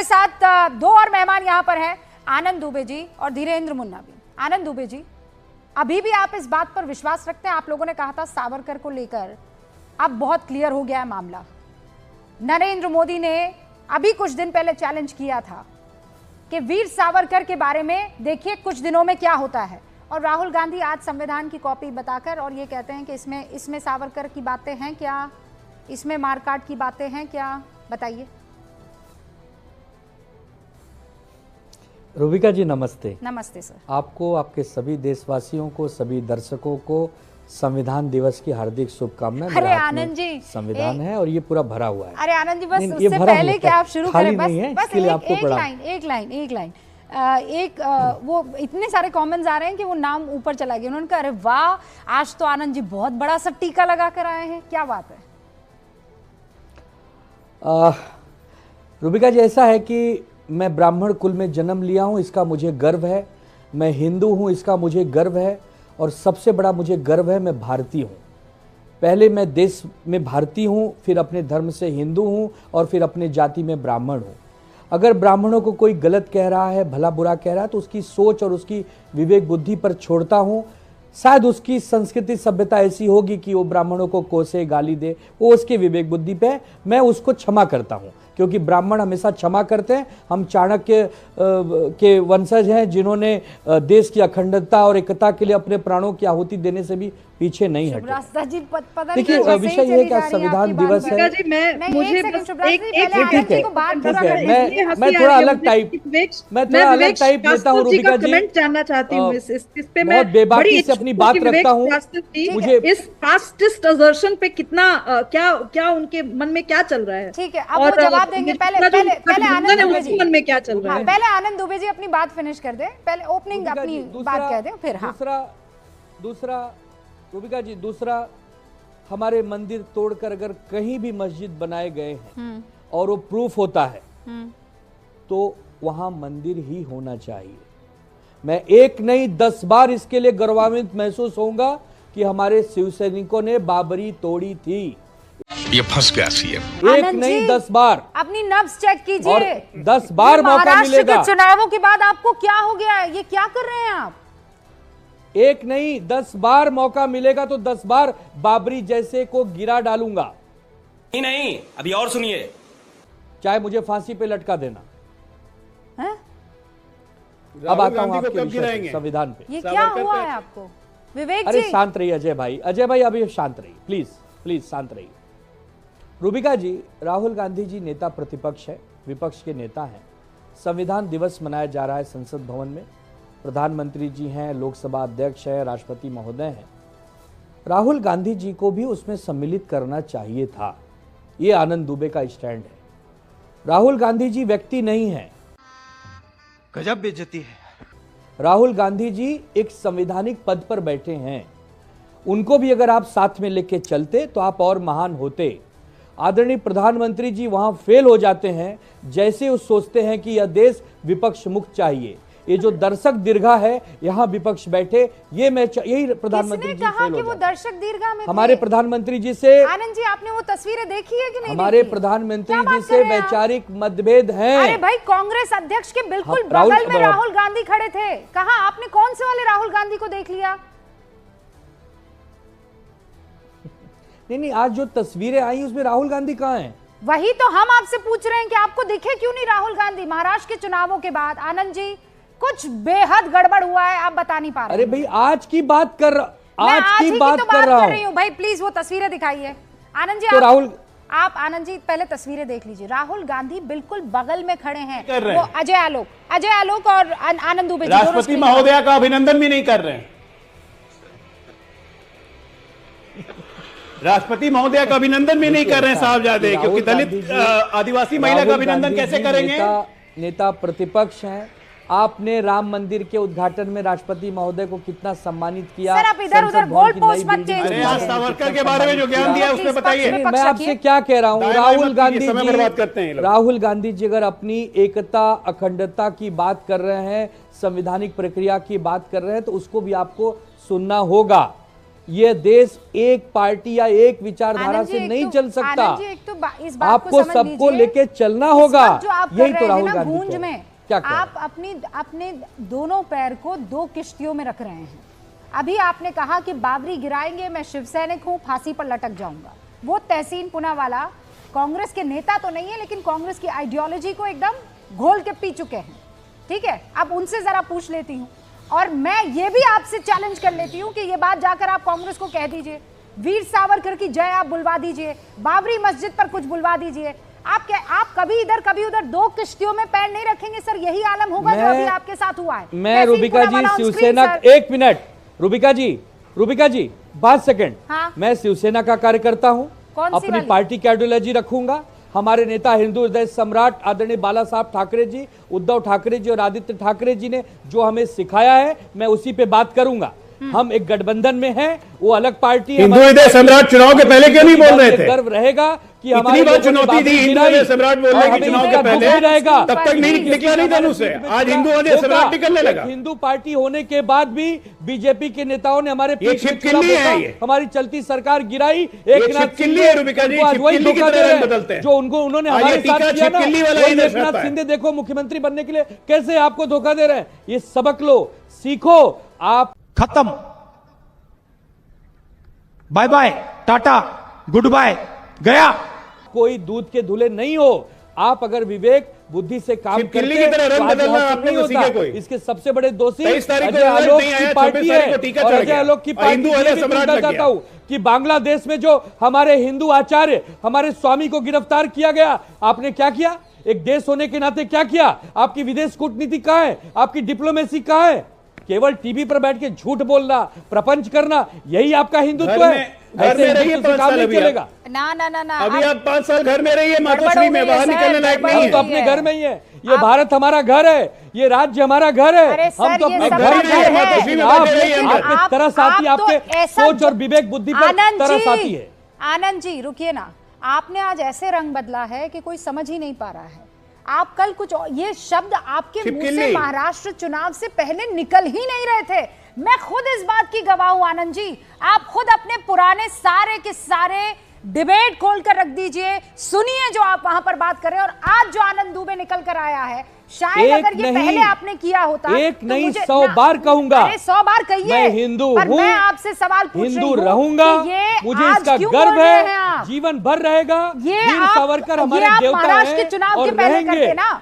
हमारे साथ दो और मेहमान यहाँ पर हैं, आनंद दुबे जी और धीरेन्द्र मुन्ना भी। आनंद दुबे जी, अभी भी आप इस बात पर विश्वास रखते हैं? आप लोगों ने कहा था सावरकर को लेकर अब बहुत क्लियर हो गया है मामला। नरेंद्र मोदी ने अभी कुछ दिन पहले चैलेंज किया था कि वीर सावरकर के बारे में देखिए कुछ दिनों में क्या होता है, और राहुल गांधी आज संविधान की कॉपी बताकर और ये कहते हैं कि इसमें सावरकर की बातें हैं क्या, इसमें मारकाट की बातें हैं क्या, बताइए। रूबिका जी नमस्ते। नमस्ते सर। आपको, आपके सभी देशवासियों को, सभी दर्शकों को संविधान दिवस की हार्दिक शुभकामनाएं। अरे आनंद जी, संविधान है और ये पूरा भरा हुआ है। अरे आनंद जी, बस उससे पहले कि आप शुरू करें, बस एक लाइन वो इतने सारे कमेंट्स आ रहे हैं कि वो नाम ऊपर चला गया। उन्होंने कहा अरे वाह, आज तो आनंद जी बहुत बड़ा सा टीका लगा कर आए हैं, क्या बात है? रूबिका जी, ऐसा है कि मैं ब्राह्मण कुल में जन्म लिया हूं, इसका मुझे गर्व है। मैं हिंदू हूं, इसका मुझे गर्व है। और सबसे बड़ा मुझे गर्व है, मैं भारतीय हूं। पहले मैं देश में भारतीय हूं, फिर अपने धर्म से हिंदू हूं और फिर अपने जाति में ब्राह्मण हूं। अगर ब्राह्मणों को कोई गलत कह रहा है, भला बुरा कह रहा है, तो उसकी सोच और उसकी विवेक बुद्धि पर छोड़ता हूं। शायद उसकी संस्कृति सभ्यता ऐसी होगी कि वो ब्राह्मणों को कोसे, गाली दे, वो उसके विवेक बुद्धि पे, मैं उसको क्षमा करता हूं, क्योंकि ब्राह्मण हमेशा क्षमा करते हैं। हम चाणक्य के वंशज हैं, जिन्होंने देश की अखंडता और एकता के लिए अपने प्राणों की आहुति देने से भी पीछे नहीं हटे। देखिए, विषय ये है कि संविधान दिवस है। मैं थोड़ा अलग टाइप नेता हूँ रूबिका जी, जानना चाहती हूँ इस पे। बहुत बेबाकी से अपनी बात रखता हूँ। मुझे इस फास्टेस्ट असर्शन पे कितना क्या उनके मन में क्या चल रहा है? ठीक है, अब वो जवाब देंगे। पहले आनंद दुबे जी, मन में क्या चल रहा है? पहले आनंद दुबे जी अपनी बात फिनिश कर दे, पहले ओपनिंग अपनी बात कह दे, फिर दूसरा रूबिका जी, दूसरा, हमारे मंदिर तोड़कर अगर कहीं भी मस्जिद बनाए गए हैं और वो प्रूफ होता है तो वहां मंदिर ही होना चाहिए। मैं एक नहीं 10 बार इसके लिए गौरवान्वित महसूस होऊंगा कि हमारे शिव सैनिकों ने बाबरी तोड़ी थी। ये फंस गया सीएम। एक नहीं 10 बार अपनी नब्ज चेक कीजिए। और 10 बार मौका मिलेगा। के चुनावों के बाद आपको क्या हो गया है? ये क्या कर रहे हैं आप? एक नहीं 10 बार मौका मिलेगा तो 10 बार बाबरी जैसे को गिरा डालूंगा। नहीं, अभी और सुनिए। चाहे मुझे फांसी पे लटका देना। है? अब आता हूं आपके विषय संविधान पे। ये क्या हुआ है आपको विवेक जी? अरे शांत रहिए अजय भाई, अभी शांत रहिए, प्लीज शांत रहिए। रूबिका जी, राहुल गांधी जी नेता प्रतिपक्ष है, विपक्ष के नेता हैं। संविधान दिवस मनाया जा रहा है संसद भवन में। प्रधानमंत्री जी हैं, लोकसभा अध्यक्ष है, राष्ट्रपति महोदय हैं। राहुल गांधी जी को भी उसमें सम्मिलित करना चाहिए था। ये आनंद दुबे का स्टैंड है। राहुल गांधी जी व्यक्ति नहीं है, गजब बेइज्जती है। राहुल गांधी जी एक संवैधानिक पद पर बैठे हैं। उनको भी अगर आप साथ में लेके चलते तो आप और महान होते। आदरणीय प्रधानमंत्री जी वहां फेल हो जाते हैं, जैसे वो सोचते हैं कि यह देश विपक्ष मुक्त चाहिए। ये जो दर्शक दीर्घा है, यहाँ विपक्ष बैठे, ये मैं यही प्रधानमंत्री जी फेल हो वो दर्शक दीर्घा में हमारे प्रधानमंत्री जी से। आनंद जी, आपने वो तस्वीरें देखी है कि नहीं? हमारे प्रधानमंत्री जी से वैचारिक मतभेद हैं। अरे भाई, कांग्रेस अध्यक्ष के बिल्कुल बगल में राहुल गांधी खड़े थे। कहा आपने कौन से वाले राहुल गांधी को देख लिया? नहीं, आज जो तस्वीरें आई उसमें राहुल गांधी कहाँ हैं? वही तो हम आपसे पूछ रहे हैं कि आपको दिखे क्यों नहीं राहुल गांधी? महाराष्ट्र के चुनावों के बाद आनंद जी कुछ बेहद गड़बड़ हुआ है, आप बता नहीं पा रहे। अरे भाई, आज की बात कर रहा हूं भाई। प्लीज वो तस्वीरें दिखाइए आनंद जी। तो राहुल, आप आनंद जी पहले तस्वीरें देख लीजिए। राहुल गांधी बिल्कुल बगल में खड़े हैं। वो अजय आलोक और आनंद दुबे राष्ट्रपति महोदया का अभिनंदन भी नहीं कर रहे हैं। राष्ट्रपति महोदया का अभिनंदन भी नहीं कर रहे हैं साहबजादे, क्योंकि दलित आदिवासी महिला का अभिनंदन कैसे करेंगे? नेता प्रतिपक्ष हैं। आपने राम मंदिर के उद्घाटन में राष्ट्रपति महोदय को कितना सम्मानित किया। सर, आप इधर-उधर गोल पोस्ट मत चेंज कीजिए। आज सावरकर के बारे में जो ज्ञान दिया उसमें बताइए। मैं आपसे क्या कह रहा हूँ, राहुल गांधी जी अगर अपनी एकता अखंडता की बात कर रहे हैं, संवैधानिक प्रक्रिया की बात कर रहे हैं, तो उसको भी आपको सुनना होगा। ये देश एक पार्टी या एक विचारधारा आनंद जी, से एक नहीं तो- चल सकता। आनंद जी, एक तो इस बात आपको को समझ सबको लीजिए, लेके चलना इस होगा। वक्त जो आप कर यही रहे तो हैं राहुल ना गांधी गूंज कह रहे में, हैं। क्या कह रहे हैं? आप अपने दोनों पैर को दो किश्तियों में रख रहे हैं। अभी आपने कहा कि बाबरी गिराएंगे, मैं शिव सैनिक हूं, फांसी पर लटक जाऊंगा। वो तहसीन पूनावाला कांग्रेस के नेता तो नहीं है, लेकिन कांग्रेस की आइडियोलॉजी को एकदम घोल के पी चुके हैं। ठीक है, अब उनसे जरा पूछ लेती हूँ, और मैं ये भी आपसे चैलेंज कर लेती हूँ कि ये बात जाकर आप कांग्रेस को कह दीजिए, वीर सावरकर की जय आप बुलवा दीजिए, बाबरी मस्जिद पर कुछ बुलवा दीजिए। आप कभी इधर कभी उधर दो किश्तियों में पैर नहीं रखेंगे सर, यही आलम होगा जो अभी आपके साथ हुआ है। मैं रूबिका जी शिवसेना, एक मिनट रूबिका जी 5 सेकंड। हाँ? मैं शिवसेना का कार्यकर्ता हूं, कौन सी अपनी वाली? पार्टी की आइडियोलॉजी रखूंगा। हमारे नेता हिंदू हृदय सम्राट आदरणीय बाला साहब ठाकरे जी, उद्धव ठाकरे जी और आदित्य ठाकरे जी ने जो हमें सिखाया है, मैं उसी पे बात करूंगा। हम एक गठबंधन में हैं, वो अलग पार्टी है। हिंदू हृदय सम्राट चुनाव के पहले क्यों नहीं बोल रहे थे? गर्व रहेगा कि इतनी हमारे बार लोगों ने चुनौती दी बाबरी हिंदू गिराई, हृदय सम्राट बोलने और की हमें चुनाव इसका के पहले, दुख भी रहेगा। तब तक नहीं निकला नहीं धनुष से। आज हिंदू हृदय सम्राट निकलने लगा। हिंदू पार्टी होने के बाद भी बीजेपी के नेताओं ने हमारे ये पीठ में छिपकिली छुरा है फोड़ा, ये। हमारी चलती सरकार गिराई। ये एक नाथ छिपकिली है रूबिका जी, उनको आज वही छिपकिली की धोखा तरह दे रहे रंग हैं, बदलते हैं। जो उन्होंने आज ये हमारे टीका साथ किया ना, छिपकिली वाला वही ही नशा एकनाथ है। शिंदे देखो मुख्यमंत्री बनने के लिए कैसे आपको धोखा दे रहे हैं। ये सबक लो, सीखो। आप खत्म, bye bye, tata, goodbye, गया। कोई दूध के धुले नहीं हो। आप अगर विवेक बुद्धि से काम छिपकिली करते की तरह रंग तो आज बदलना हासिल आपने नहीं को होता। सीखे कोई। इसके सबसे बड़े दोषी 23 तारीख को अजय रिजल्ट आलोक नहीं की आया, पार्टी 26 है, तारीख को टीका और चढ़ अजय गया। आलोक की और पार्टी हिंदू ये हृदय भी सम्राट कहना लग चाहता गया। हूं कि बांग्लादेश में जो हमारे हिंदू आचार्य, हमारे स्वामी को गिरफ्तार किया गया, आपने क्या किया? एक देश होने के नाते क्या किया? आपकी विदेश कूटनीति कहां है? आपकी डिप्लोमेसी कहां है? केवल टीवी पर बैठ के झूठ बोलना, प्रपंच करना, यही आपका हिंदुत्व है? घर में रहिए 5 साल अभी चलेगा। ना अभी आप 5 साल घर में रहिए, गड़बड़ मातोश्री हो में गई बाहर है, निकलने सर, लायक गड़बड़ नहीं हम तो है। अपने घर में ही है। ये भारत हमारा घर है, ये राज्य हमारा घर है। अरे हम सर, तो ये अपने सब घर घर में है। मातोश्री में आप बैठे रहिए अंदर। आपके तरस आती, आप तो आपके ऐसा सोच और विवेक बुद्धि पर आनंद तरस जी, आती है। आनंद जी रुकिए ना, आपने आज ऐसे रंग बदला है कि कोई समझ ही नहीं पा रहा है। आप कल कुछ ये शब्द आपके मुंह से छिपकिली। महाराष्ट्र चुनाव से पहले निकल ही नहीं रहे थे। मैं खुद इस बात की गवाह हूं आनंद जी। आप खुद अपने पुराने सारे के सारे डिबेट खोल कर रख दीजिए, सुनिए जो आप वहां पर बात कर रहे हैं। और आज जो आनंद दुबे निकल कर आया है, शायद एक अगर ये नहीं, पहले आपने किया होता एक तो नहीं, मुझे 100 बार कहूंगा। अरे 100 बार कहिए। मैं हिंदू पर हूं, मैं आपसे सवाल पूछ रही हिंदू हूं रहूंगा, कि ये मुझे आज इसका क्यों गर्व बोल रहे हैं है, आप? जीवन भर रहेगा। ये वीर आप सावरकर हमारे ये आप देवता महाराष्ट्र हैं के चुनाव और के पहले रहेंगे। करते ना।